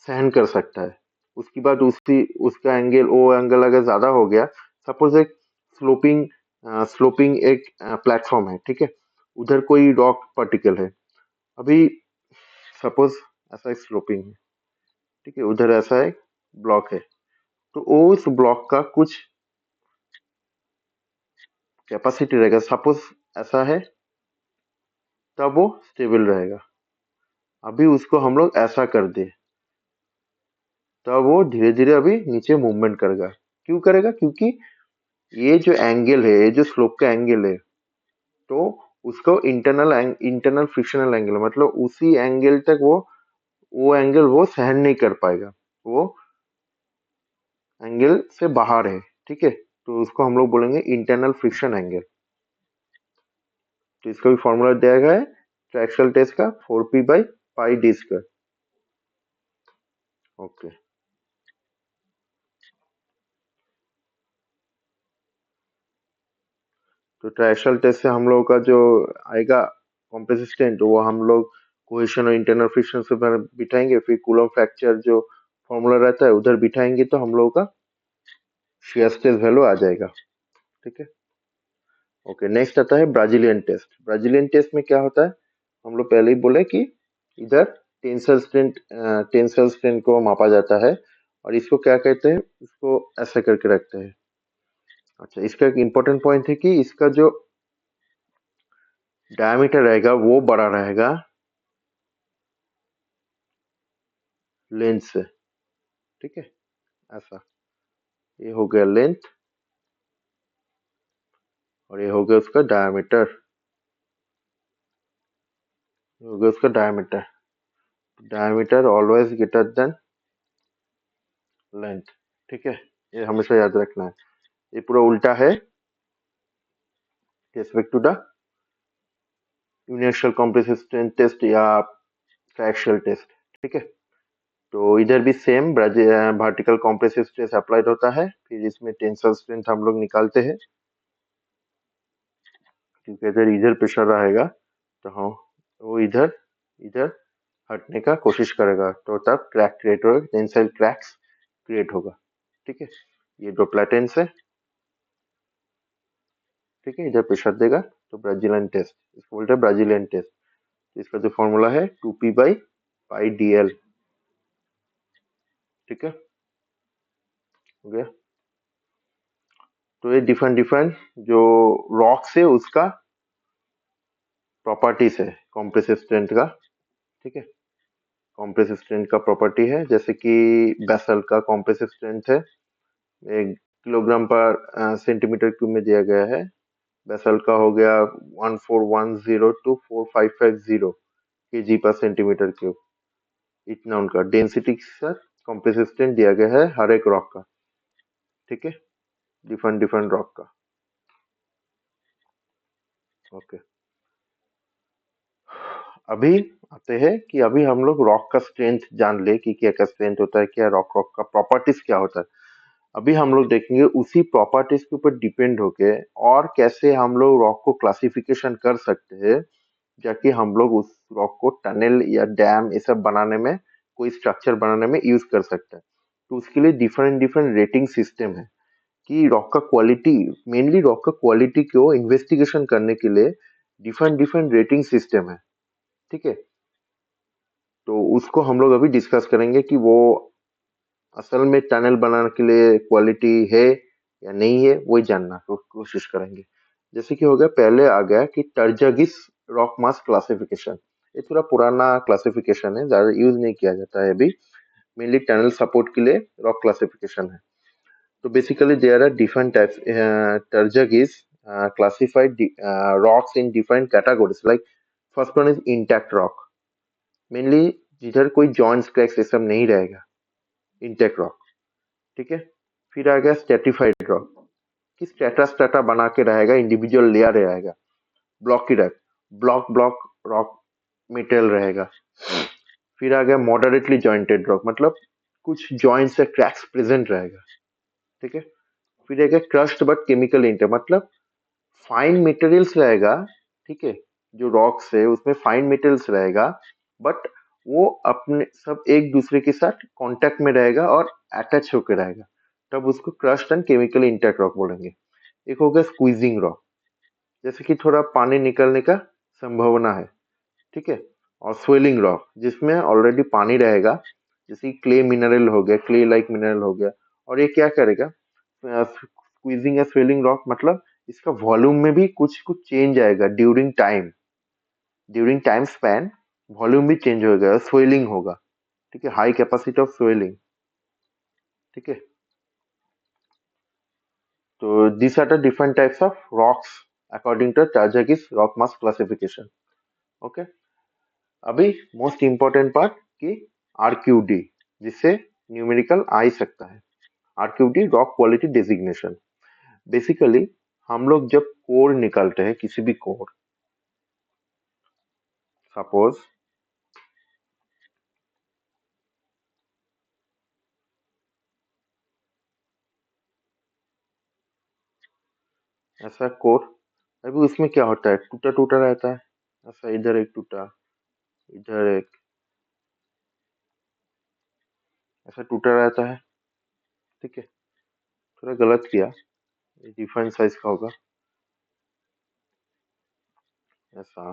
सहन कर सकता है। उसके बाद उसकी उसका एंगल, वो एंगल अगर ज्यादा हो गया, सपोज एक स्लोपिंग स्लोपिंग एक प्लेटफॉर्म है। ठीक है, उधर कोई रॉक पार्टिकल है, अभी सपोज ऐसा एक स्लोपिंग है। ठीक है, उधर ऐसा एक ब्लॉक है, तो वो उस ब्लॉक का कुछ कैपेसिटी रहेगा, सपोज ऐसा है, तब वो स्टेबल रहेगा। अभी उसको हम लोग ऐसा कर दे, तब वो धीरे धीरे अभी नीचे मूवमेंट करेगा। क्यों करेगा, क्योंकि ये जो एंगल है, ये जो स्लोप का एंगल है, तो उसको इंटरनल फ्रिक्शनल एंगल, मतलब उसी एंगल तक वो एंगल वो सहन नहीं कर पाएगा। वो एंगल से बाहर है, ठीक है, तो उसको हम लोग बोलेंगे इंटरनल फ्रिक्शन एंगल। तो इसका भी फॉर्मूला दिया गया है ट्रैक्शनल टेस्ट का 4p/πd²। ओके, तो ट्रैक्शनल टेस्ट से हम लोगों का जो आएगा कॉम्प्रेसिस्टेंट, वो हम लोग कोहेशन और इंटरनल फ्रिक्शन से बिठाएंगे, फिर कूलम्ब फ्रैक्चर जो फॉर्मूला रहता है उधर बिठाएंगे, तो हम लोगों का शियर स्ट्रेस वैल्यू आ जाएगा, ठीक है। ओके, नेक्स्ट आता है ब्राजीलियन टेस्ट। ब्राजीलियन टेस्ट में क्या होता है, हम लोग पहले ही बोले कि इधर टेंसल स्ट्रेंथ को मापा जाता है, और इसको क्या कहते हैं, इसको ऐसे करके रखते हैं। अच्छा, इसका एक इम्पोर्टेंट पॉइंट है कि इसका जो डायमीटर रहेगा वो बड़ा रहेगा लेंथ से, ठीक है, ऐसा। ये हो गया लेंथ, और ये हो गया उसका डायमीटर, ये हो गया उसका diameter. Diameter always greater than length, ठीक है, ये हमेशा याद रखना है। ये पूरा उल्टा है respect to the universal compressive strength test या फ्रैक्शनल टेस्ट, ठीक है। तो इधर भी same vertical compressive stress applied होता है, फिर इसमें टेंसल स्ट्रेंथ हम लोग निकालते हैं, क्योंकि अगर इधर प्रेशर रहेगा तो हाँ, वो इधर इधर हटने का कोशिश करेगा, तो तब क्रैक क्रिएट होगा, टेंसाइल क्रैक्स क्रिएट होगा, ठीक है। ये दो प्लेटेंस है, ठीक है, इधर प्रेशर देगा, तो ब्राजीलियन टेस्ट, इसको बोलते हैं ब्राजीलियन टेस्ट। इसका जो फॉर्मूला है 2p/πdl, ठीक है, हो गया। तो ये डिफरेंट डिफरेंट जो रॉक से उसका प्रॉपर्टीज है कॉम्प्रेसिव स्ट्रेंथ का, ठीक है। कॉम्प्रेसिव स्ट्रेंथ का प्रॉपर्टी है, जैसे कि बेसल का कॉम्प्रेसिव स्ट्रेंथ है 1 किलोग्राम पर सेंटीमीटर क्यूब में दिया गया है। बेसल का हो गया 1410 to 4550 kg/cm³। इतना उनका डेंसिटी सर कॉम्प्रेसिव स्ट्रेंथ दिया गया है हर एक रॉक का, ठीक है, डिफरेंट डिफरेंट रॉक का। ओके, अभी आते हैं कि अभी हम लोग रॉक का स्ट्रेंथ जान ले कि क्या क्या स्ट्रेंथ होता है, क्या रॉक रॉक का प्रॉपर्टीज क्या होता है। अभी हम लोग देखेंगे उसी प्रॉपर्टीज के ऊपर डिपेंड होके और कैसे हम लोग रॉक को क्लासिफिकेशन कर सकते हैं, जाकि हम लोग उस रॉक को टनल या डैम ये सब बनाने में, कोई स्ट्रक्चर बनाने में यूज कर सकते हैं। तो उसके लिए डिफरेंट डिफरेंट रेटिंग सिस्टम है कि रॉक का क्वालिटी, मेनली रॉक का क्वालिटी को इन्वेस्टिगेशन करने के लिए डिफरेंट डिफरेंट रेटिंग सिस्टम है, ठीक है। तो उसको हम लोग अभी डिस्कस करेंगे कि वो असल में टनल बनाने के लिए क्वालिटी है या नहीं है, वही जानना को कोशिश करेंगे। जैसे कि हो गया, पहले आ गया कि टर्जागिस रॉक मास क्लासिफिकेशन। ये थोड़ा पुराना क्लासिफिकेशन है, ज्यादा यूज नहीं किया जाता है अभी, मेनली टनल सपोर्ट के लिए रॉक क्लासिफिकेशन है। तो basically there are different types. Terzaghi's classified rocks in different categories, like first one is intact rock, mainly जिधर कोई जॉइंट्स क्रैक्स ये सब नहीं रहेगा, इंटेक्ट रॉक, ठीक है। फिर आ गया स्ट्रेटिफाइड रॉक, कि स्ट्रेटा स्ट्रेटा बना के रहेगा, इंडिविजुअल लेयर रहेगा। Blocky rock, block block rock material रहेगा। फिर आ गया मॉडरेटली जॉइंटेड रॉक, मतलब कुछ जॉइंट से क्रैक्स प्रेजेंट रहेगा, ठीक है। फिर आ गया क्रस्ट बट केमिकल इंटर, मतलब फाइन मटेरियल्स रहेगा, ठीक है, जो रॉक्स है उसमें फाइन मटेरियल्स रहेगा, बट वो अपने सब एक दूसरे के साथ कांटेक्ट में रहेगा और अटैच होकर रहेगा, तब उसको crust and chemical intact rock बोलेंगे। एक हो गया स्क्वीजिंग रॉक, जैसे कि थोड़ा पानी निकलने का संभावना है, ठीक है। और स्वेलिंग रॉक, जिसमें ऑलरेडी पानी रहेगा, जैसे क्ले मिनरल हो गया, क्ले लाइक मिनरल हो गया, और ये क्या करेगा, स्क्वीजिंग या स्वेलिंग रॉक, मतलब इसका वॉल्यूम में भी कुछ कुछ चेंज आएगा ड्यूरिंग टाइम स्पैन, वॉल्यूम भी चेंज होगा, स्वेलिंग होगा, ठीक है, हाई कैपेसिटी ऑफ स्वेलिंग, ठीक है। तो these are the different types of rocks according to Tarjagi's rock mass classification. Okay, अभी मोस्ट इंपॉर्टेंट पार्ट कि RQD, जिससे न्यूमेरिकल आ ही सकता है। आरक्यूडी रॉक क्वालिटी डेजिग्नेशन। बेसिकली हम लोग जब कोर निकालते हैं, किसी भी कोर, सपोज ऐसा कोर, अभी उसमें क्या होता है, टूटा टूटा रहता है, ऐसा इधर एक टूटा, इधर एक, ऐसा टूटा रहता है। ठीक है, थोड़ा गलत किया, डिफाइन साइज का होगा, ऐसा,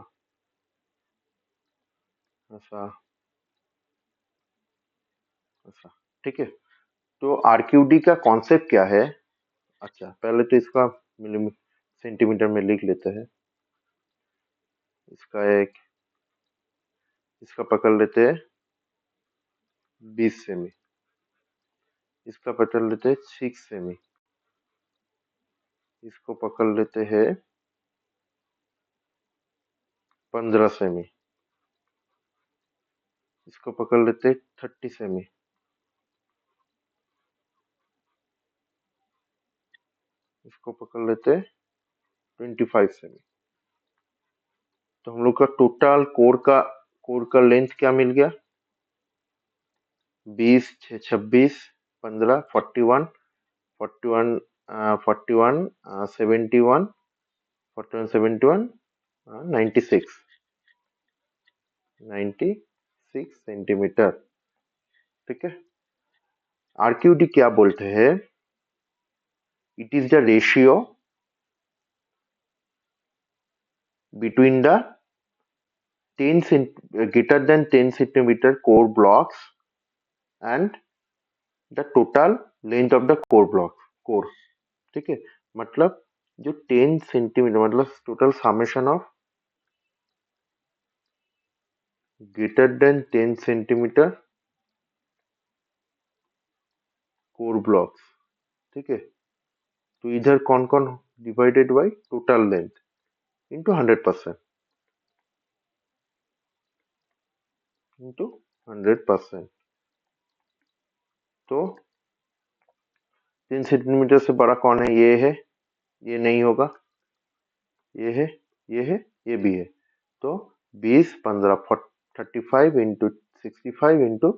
ऐसा, ऐसा। ठीक है, तो आरक्यूडी का कॉन्सेप्ट क्या है? अच्छा, पहले तो इसका मिली सेंटीमीटर में लिख लेते हैं। इसका एक, इसका पकड़ लेते हैं 20 सेमी, इसका पकड़ लेते हैं 6 सेमी, इसको पकड़ लेते हैं 15 सेमी, इसको पकड़ लेते हैं 30 सेमी, इसको पकड़ लेते हैं 25 सेमी। तो हम लोग का टोटल कोर का लेंथ क्या मिल गया? 20, 6, 26, 15, 41, 41, 41, 71, 41, 71, 96, 96 सेंटीमीटर। ठीक है, आरक्यूडी क्या बोलते हैं? It is the ratio between the 10 greater than 10 centimeter core blocks and the total length of the core block, core. ठीक है, मतलब जो 10 सेंटीमीटर, मतलब total summation of greater than 10 centimetre core blocks. ठीक है, तो इधर कौन कौन divided by total length into 100%, into 100%। तो 10 सेंटीमीटर से बड़ा कौन है? ये है, ये नहीं होगा, ये है, ये है, ये भी है। तो 20, 15, 35 इंटू 65 इंटू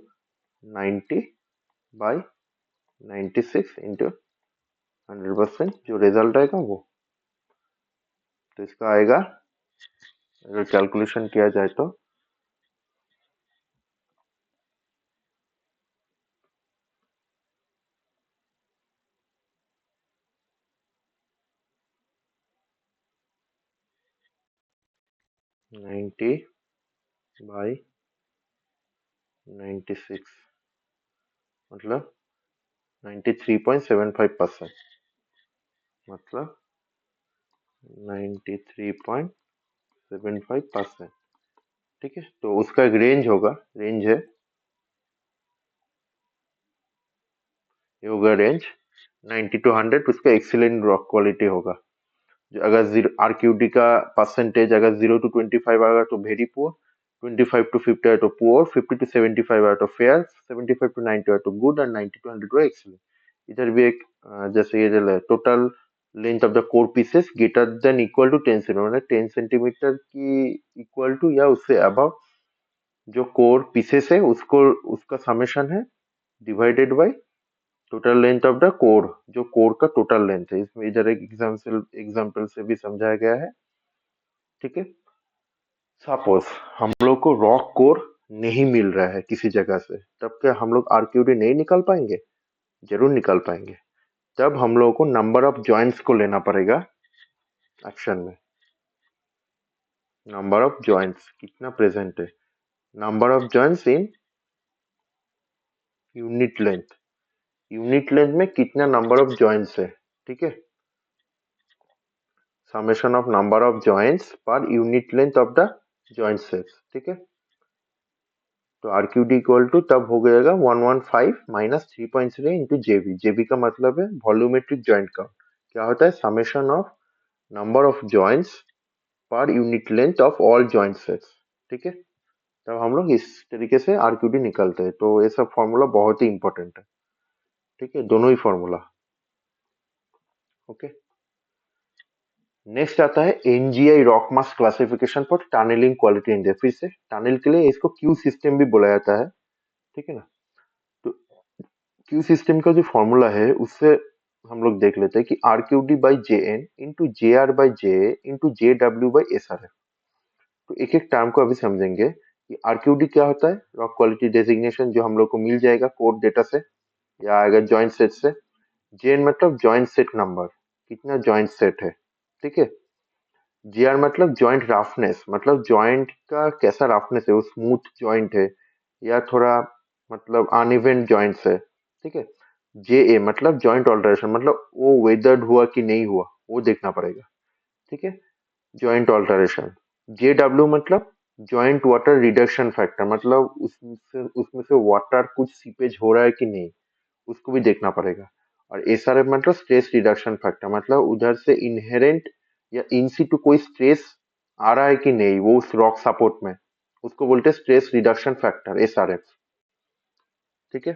90 बाई 96 इंटू 100%, जो रिजल्ट आएगा वो। तो इसका आएगा, अगर कैलकुलेशन किया जाए तो 90 बाई 96, मतलब 93.75%, मतलब 93.75%। ठीक है, तो उसका एक रेंज होगा, रेंज है, ये होगा रेंज 90 टू 100, उसका एक्सीलेंट रॉक क्वालिटी होगा। जो अगर जीरो आरक्यूडी का परसेंटेज अगर 0 to 25 आएगा तो वेरी पुअर, 25 to 50 आए तो पुअर, 50 to 75 आए तो फेयर, 75 to 90 आए तो गुड, और 90 to 100 आए एक्सीलेंट। इधर भी एक जैसे ये total length of the core pieces greater than equal to 10 centimetre, मतलब 10 सेंटीमीटर की इक्वल टू या उससे अबव जो कोर पीसेस है उसको, उसका समेशन है divided by total length of the core, जो कोर का टोटल लेंथ है। इसमें इधर एक एग्जाम्पल से भी समझाया गया है। ठीक है, सपोज हम लोग को रॉक कोर नहीं मिल रहा है किसी जगह से, तब क्या हम लोग आरक्यूडी नहीं निकाल पाएंगे? जरूर निकाल पाएंगे। तब हम लोगों को नंबर ऑफ जॉइंट्स को लेना पड़ेगा एक्शन में। नंबर ऑफ जॉइंट्स कितना प्रेजेंट है, number of joints in unit length, unit length में कितना नंबर ऑफ जॉइंट्स है। ठीक है, summation of number of joints per unit length of the joint sets. ठीक है, तो आरक्यूडी इक्वल टू तब हो जाएगा 115 माइनस 3.3 इंटू जेबी। जेबी का मतलब है वॉल्यूमेट्रिक जॉइंट काउंट, क्या होता है summation of number of joints per unit length of all joint sets. ठीक है, तब हम लोग इस तरीके से आरक्यूडी निकालते हैं। तो ये सब फॉर्मूला बहुत ही इंपॉर्टेंट है। ठीक है, दोनों ही फॉर्मूला। ओके, नेक्स्ट आता है NGI rock mass classification for tunnelling quality index. फिर से टनल के लिए इसको क्यू सिस्टम भी बोला जाता है, ठीक है ना। तो क्यू सिस्टम का जो फॉर्मूला है उससे हम लोग देख लेते हैं कि R Q D by J N into J R by J into J W by S R F. तो एक एक टर्म को अभी समझेंगे कि आर क्यू डी क्या होता है, रॉक क्वालिटी डेजिग्नेशन, जो हम लोग को मिल जाएगा कोड डेटा से या अगर जॉइंट सेट से। जे एन मतलब जॉइंट सेट नंबर, कितना जॉइंट सेट है, ठीक है। जी आर मतलब जॉइंट रफनेस, मतलब जॉइंट का कैसा रफनेस है, वो स्मूथ जॉइंट है या थोड़ा मतलब अनइवन जॉइंट्स है, ठीक है। जे ए मतलब जॉइंट ऑल्टरेशन, मतलब वो वेदर्ड हुआ कि नहीं हुआ वो देखना पड़ेगा, ठीक है, जॉइंट ऑल्टरेशन। जे डब्ल्यू मतलब जॉइंट वाटर रिडक्शन फैक्टर, मतलब उसमें से वाटर कुछ सीपेज हो रहा है कि नहीं, उसको भी देखना पड़ेगा। और एसआरएफ मतलब स्ट्रेस रिडक्शन फैक्टर, मतलब उधर से इनहेरेंट या इन सिटू कोई स्ट्रेस आ रहा है कि नहीं वो उस रॉक सपोर्ट में, उसको बोलते हैं स्ट्रेस रिडक्शन फैक्टर एसआरएफ, ठीक है।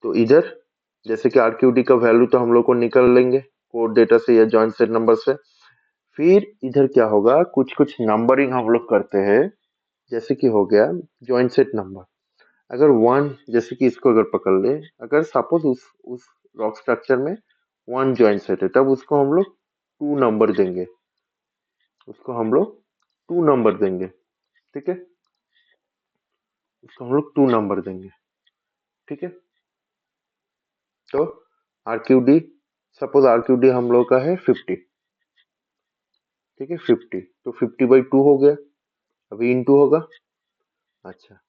तो इधर जैसे कि आरक्यूडी का वैल्यू तो हम लोग को निकल लेंगे कोड डेटा से या जॉइंट सेट नंबर से। फिर इधर क्या होगा, कुछ कुछ नंबरिंग हम लोग करते हैं। जैसे कि हो गया जॉइंट सेट नंबर, अगर वन, जैसे कि इसको अगर पकड़ ले, अगर सपोज उस रॉक स्ट्रक्चर में वन जॉइंट सेट है, तब उसको हम लोग टू नंबर देंगे, उसको हम लोग टू नंबर देंगे, ठीक है, उसको हम लोग टू नंबर देंगे, ठीक है। तो आरक्यूडी, सपोज आरक्यूडी हम लोग का है 50, ठीक है, 50, तो 50/2 हो गया, अभी इनटू होगा। अच्छा,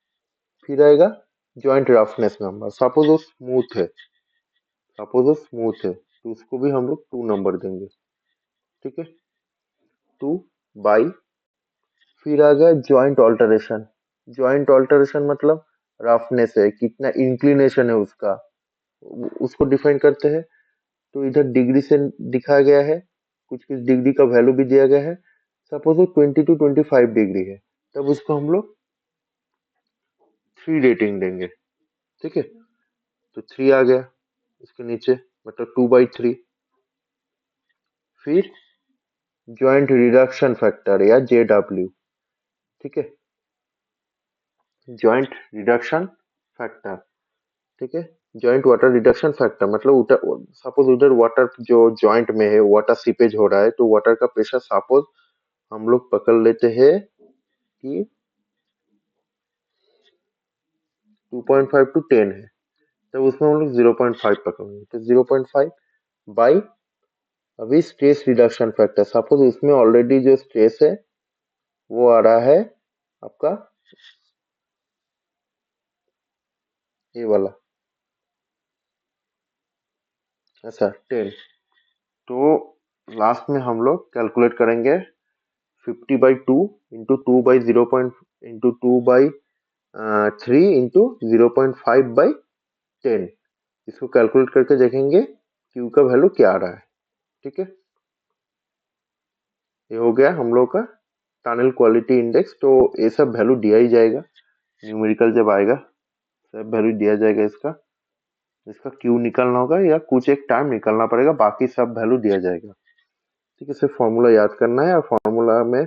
फिर आएगा जॉइंट रफनेस नंबर, सपोज वो स्मूथ है, सपोज वो स्मूथ है तो उसको भी हम लोग टू नंबर देंगे, ठीक है, टू बाई। फिर आ गया जॉइंट ऑल्टरेशन, जॉइंट ऑल्टरेशन मतलब रफनेस है, कितना इंक्लिनेशन है उसका, उसको डिफाइन करते हैं। तो इधर डिग्री से दिखाया गया है, कुछ कुछ डिग्री का वैल्यू भी दिया गया है। सपोज वो 20 to 25 डिग्री है, तब उसको हम लोग थ्री रेटिंग देंगे, ठीक है। तो थ्री आ गया इसके नीचे, मतलब 2/3। फिर जॉइंट रिडक्शन फैक्टर या जे डब्ल्यू, ठीक है, जॉइंट रिडक्शन फैक्टर, ठीक है, जॉइंट वाटर रिडक्शन फैक्टर मतलब सपोज उधर वाटर जो जॉइंट में है वाटर सीपेज हो रहा है, तो वाटर का प्रेशर सपोज हम लोग पकड़ लेते हैं कि 2.5 to 10 है, तब उसमें हम लोग 0.5 पकड़ेंगे, तो 0.5 बाई, अभी स्ट्रेस रिडक्शन फैक्टर, सपोज उसमें ऑलरेडी जो स्ट्रेस है वो आ रहा है आपका ये वाला, ऐसा 10। तो लास्ट में हम लोग कैलकुलेट करेंगे 50/2 इंटू 2/0 इंटू 2/3 इंटू 0.5/10, इसको कैलकुलेट करके देखेंगे क्यू का वैल्यू क्या आ रहा है, ठीक है। ये हो गया हम लोग का टनल क्वालिटी इंडेक्स। तो ये सब वैल्यू दिया ही जाएगा, न्यूमेरिकल जब आएगा सब वैल्यू दिया जाएगा इसका, इसका क्यू निकालना होगा या कुछ एक टाइम निकालना पड़ेगा, बाकी सब वैल्यू दिया जाएगा, ठीक है। सिर्फ फॉर्मूला याद करना है, और फॉर्मूला में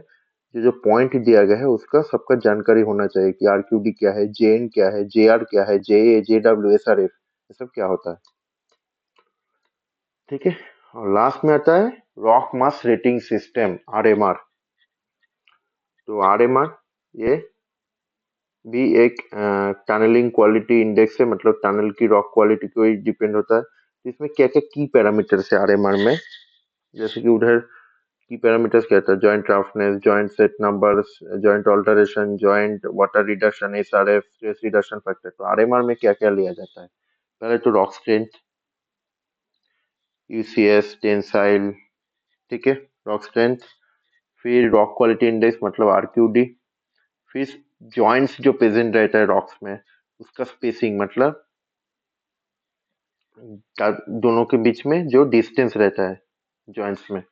जो जो पॉइंट दिया गया है उसका सबका जानकारी होना चाहिए कि आर क्यू डी क्या है, जे एन क्या है, जे आर क्या है, J A, J W, S R F, ये सब क्या होता है, ठीक है। और लास्ट में आता है rock mass rating system, R M R. तो आर एम आर ये भी एक टनलिंग क्वालिटी इंडेक्स है, मतलब टनल की रॉक क्वालिटी को ही डिपेंड होता है। तो इसमें क्या क्या की पैरामीटर्स है आर एम आर में, जैसे कि उधर की पैरामीटर्स क्या था, joint roughness, joint set numbers, joint alteration, joint water reduction, SRF, stress reduction factor. तो आरएमआर में क्या क्या लिया जाता है, पहले तो रॉक स्ट्रेंथ, यूसीएस, टेंसाइल, ठीक है, रॉक स्ट्रेंथ। फिर रॉक क्वालिटी इंडेक्स मतलब आरक्यूडी। फिर जॉइंट्स जो प्रेजेंट रहता है रॉक्स में उसका स्पेसिंग, मतलब दोनों के बीच में जो डिस्टेंस रहता है जॉइंट्स में।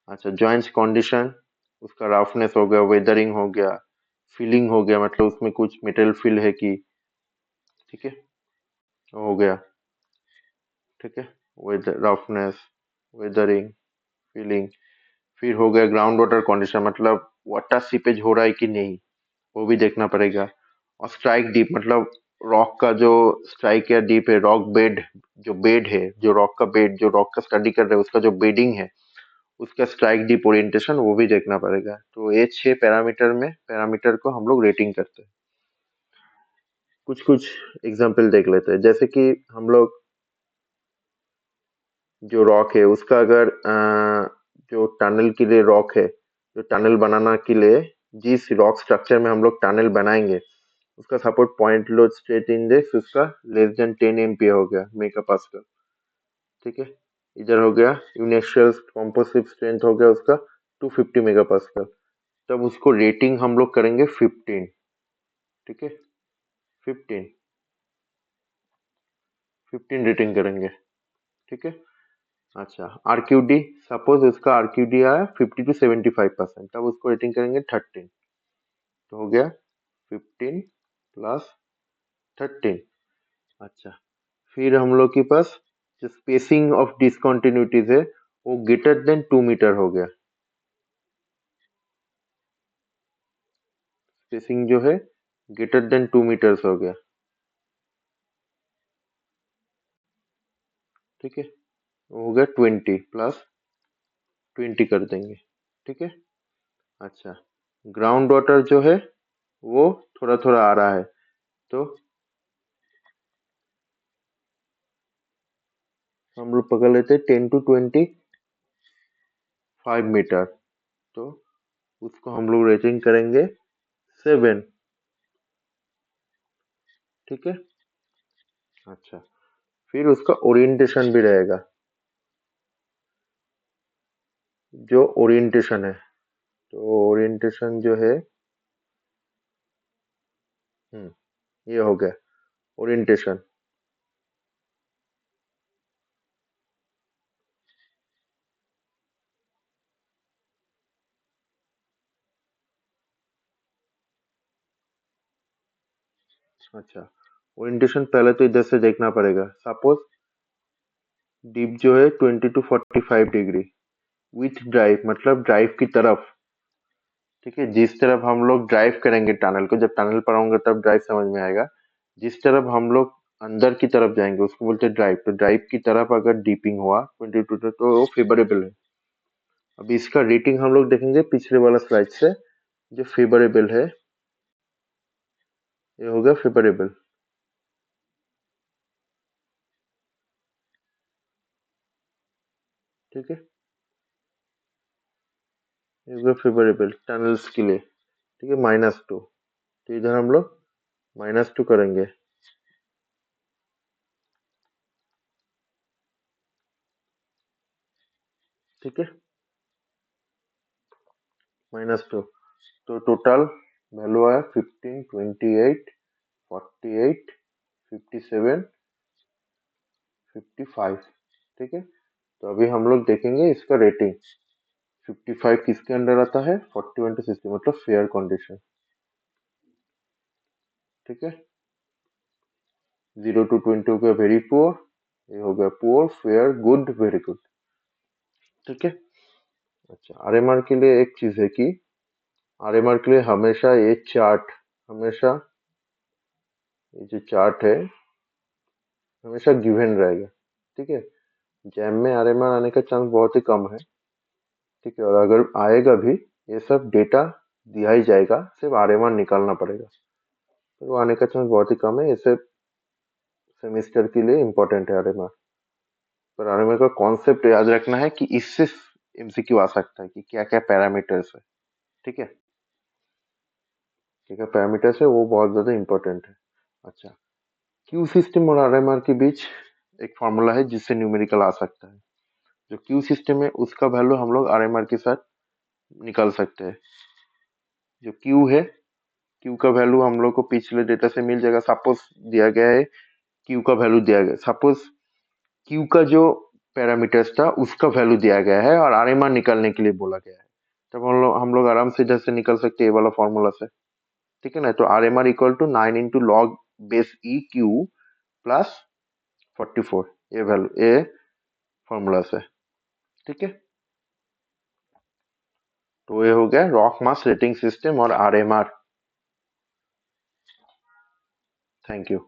अच्छा, जॉइंट्स कंडीशन, उसका रफनेस हो गया, वेदरिंग हो गया, फीलिंग हो गया, मतलब उसमें कुछ मेटल फील है कि, ठीक है। हो गया। ठीक है। Weather roughness, weathering, filling. फिर हो गया ग्राउंड वाटर कंडीशन, मतलब वाटर सीपेज हो रहा है कि नहीं, वो भी देखना पड़ेगा। और स्ट्राइक डीप, मतलब रॉक का जो स्ट्राइक या डीप है, रॉक बेड, जो बेड है, जो रॉक का बेड, जो रॉक का स्टडी कर रहे हैं उसका जो बेडिंग है, उसका स्ट्राइक डीप ओरिएंटेशन वो भी देखना पड़ेगा। तो ये 6 पैरामीटर को हम लोग रेटिंग करते हैं। कुछ कुछ एग्जाम्पल देख लेते हैं, जैसे कि हम लोग जो रॉक है उसका अगर जो टनल के लिए रॉक है, जो टनल बनाना के लिए जिस रॉक स्ट्रक्चर में हम लोग टनल बनाएंगे, उसका support point load straight index उसका लेस देन 10 MPa हो गया, मेगा पास्कल। ठीक है। इधर हो गया यूनिक्सियल कॉम्पोसिट स्ट्रेंथ हो गया उसका 250 मेगा पास्कल। तब उसको रेटिंग हम लोग करेंगे 15। ठीक है। 15, 15 रेटिंग करेंगे। ठीक है। अच्छा, आरक्यूडी, सपोज उसका आरक्यूडी आया 50 to 75%, तब उसको रेटिंग करेंगे 13। तो हो गया 15 + 13। अच्छा, फिर हम लोग के पास जो स्पेसिंग ऑफ डिसकंटिन्यूटीज है वो ग्रेटर देन 2 मीटर हो गया। स्पेसिंग जो है ग्रेटर देन 2 मीटर्स हो गया। ठीक है। वो हो गया 20 + 20 कर देंगे। ठीक है। अच्छा, ग्राउंड वाटर जो है वो थोड़ा थोड़ा आ रहा है, तो हम लोग पकड़ लेते हैं 10 to 25 मीटर। तो उसको हम लोग रेटिंग करेंगे 7। ठीक है। अच्छा, फिर उसका ओरिएंटेशन भी रहेगा, जो ओरिएंटेशन है, तो ओरिएंटेशन जो है, ये हो गया ओरिएंटेशन। अच्छा, ओरिएंटेशन पहले तो इधर से देखना पड़ेगा। सपोज डीप जो है 20 to 45 डिग्री विथ ड्राइव, मतलब ड्राइव की तरफ। ठीक है, जिस तरफ हम लोग ड्राइव करेंगे टनल को, जब टनल पर होंगे तब ड्राइव समझ में आएगा। जिस तरफ हम लोग अंदर की तरफ जाएंगे उसको बोलते हैं ड्राइव। तो ड्राइव की तरफ अगर डीपिंग हुआ 22 तो वो फेवरेबल है। अभी इसका रेटिंग हम लोग देखेंगे पिछले वाला स्लाइड से। जो फेवरेबल है, ये हो गया फेवरेबल। ठीक है, ये हो गया फेवरेबल टनल्स के लिए। ठीक है, -2। तो इधर हम लोग -2 करेंगे। ठीक है, -2। तो टोटल वैल्यू आया 15, 28, 48, 57, 55। ठीक है। तो अभी हम लोग देखेंगे इसका रेटिंग। 55 किसके अंडर आता है? 41 to 60, मतलब फेयर कंडीशन। ठीक है। 0 to 20 हो गया वेरी पुअर, ये हो गया poor, fair, good, very good. ठीक है। अच्छा, आरएमआर के लिए एक चीज है कि आरएमआर के लिए हमेशा ये चार्ट, हमेशा ये जो चार्ट है हमेशा गिवन रहेगा। ठीक है। जैम में आरएमआर आने का चांस बहुत ही कम है। ठीक है, और अगर आएगा भी, ये सब डेटा दिया ही जाएगा, सिर्फ आरएमआर निकालना पड़ेगा। तो वो आने का चांस बहुत ही कम है। इसे सेमेस्टर के लिए इम्पोर्टेंट है आरएमआर। पर आरएमआर का कॉन्सेप्ट याद रखना है कि इससे एमसीक्यू आ सकता है कि क्या क्या पैरामीटर्स है। ठीक है, क्या क्या पैरामीटर्स है, वो बहुत ज्यादा इम्पोर्टेंट है। अच्छा, क्यू सिस्टम और आरएमआर के बीच एक फॉर्मूला है जिससे न्यूमेरिकल आ सकता है। जो क्यू सिस्टम है उसका वैल्यू हम लोग आरएमआर के साथ निकाल सकते हैं। जो क्यू है, क्यू का वैल्यू हम लोग को पिछले डेटा से मिल जाएगा। सपोज दिया गया है, क्यू का वैल्यू दिया गया, सपोज क्यू का जो पैरामीटर्स था उसका वैल्यू दिया गया है और आरएमआर निकालने के लिए बोला गया है। तब हम लोग आराम से इधर से निकल सकते हैं ये वाला फॉर्मूला से। ठीक है ना। तो RMR equal to 9 into log base e Q plus 44, ये वैल्यू, ये फॉर्मूला से। ठीक है, तो ये हो गया रॉक मास रेटिंग सिस्टम और आरएमआर। Thank you.